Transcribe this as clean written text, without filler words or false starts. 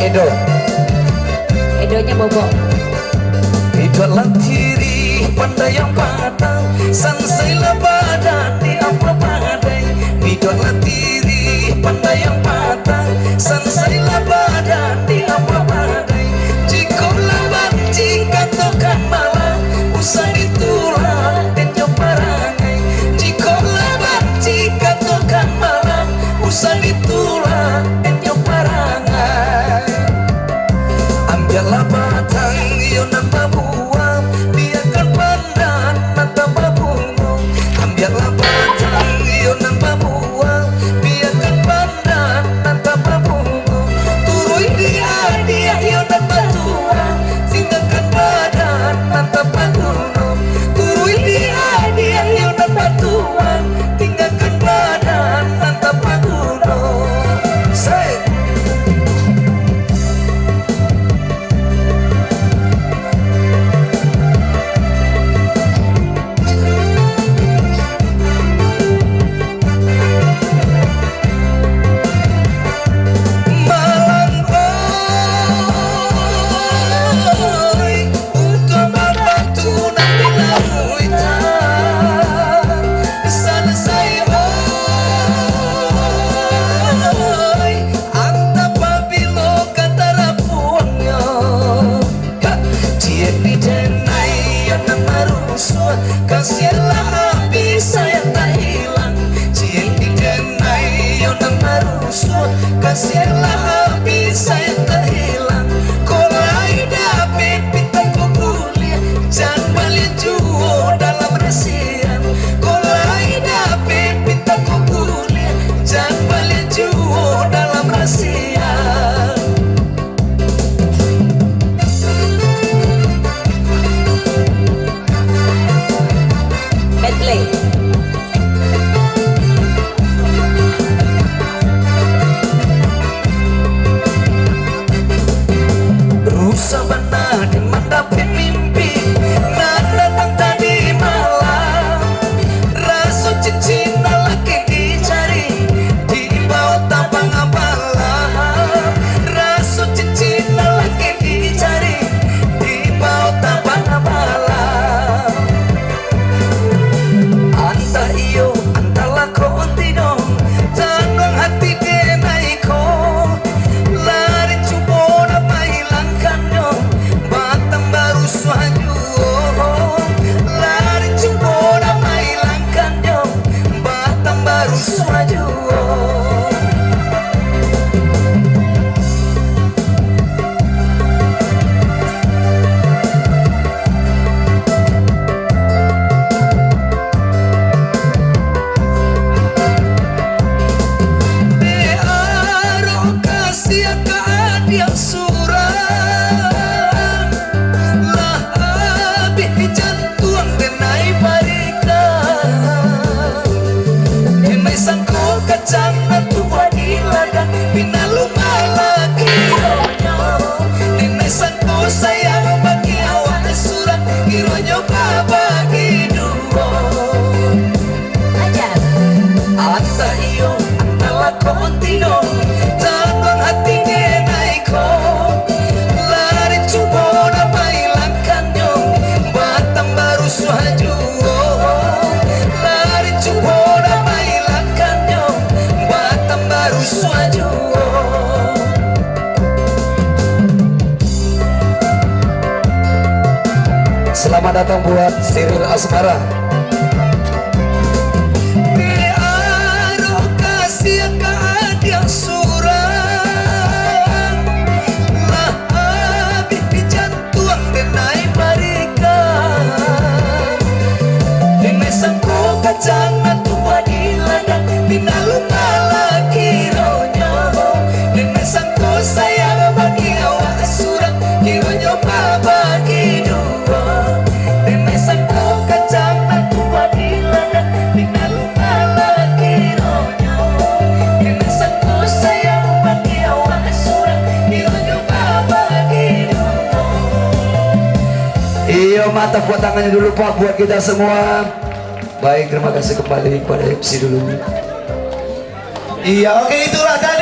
Edo. Edonya Bobo. Tidaklah diri pandai yang patah, sansailah badan di apa badai. Tidaklah diri pandai yang patah, sansailah badan di apa badai. Jika lambat jika tokan malam, usah ditulang dan parangai. Jika lambat jika tokan malam, usah ditulang dan parangai. Ambillah batang yo nambah buah, biarkan pandan nambah bunga. Ambillah batang yo nambah buah, biarkan pandan nambah bunga. Turui dia yo nambah tua, tinggalkan badan nambah gunung. Turui dia yo nambah tua, tinggalkan badan nambah gunung. Say. Kasihlah api saya tak hilang, cien di denai yo nang marusut. Kasihlah api saya tak hilang, kolai dapat pitang kukulia, jangan balik juo dalam resian. Kolai dapat pitang kukulia, jangan balik juo dalam resian. Medley. Rusa benar di mandapin mimpi, nada datang tadi malam. Rasu cincin laki dicari di bawah tabang apalah. Rasu cincin laki dicari di bawah tabang apalah. Anta iyo, anta lako untino, tanang hati denai ko. Lari cubo na mahilangkan yo, batang baru suaju. Lari cubo na mahilangkan yo, batang baru suaju. Yang surang lah habis jantung denai barikan. Denai sangko kacang tua di ladang, pinalu malaki ronyo. Denai sangko sayang bagi awak surat, ironyo bagi dua. Ajar. Anta iyo, anta lakon tino, tanang hati denai ko. Lari cubo na mahilangkan yo, batang baru suaju. Lari cubo na mahilangkan yo, batang baru suaju. Selamat datang buat Cyril Asmara. Yang surang lah habis di jantung denai barikan. Denai sangko kacang tua di ladang, pinalu malaki ronyo. Denai sangko sayang bagi awak surat, kironyo bagi dua. Denai sangko kacang tua di ladang, pinalu malaki ronyo. Denai sangko sayang bagi awak surat, kironyo bagi dua. Iyo, mata buat tangannya dulu Pak, buat kita semua. Baik, terima kasih kembali pada MC dulu. Iya, oke, itulah tadi.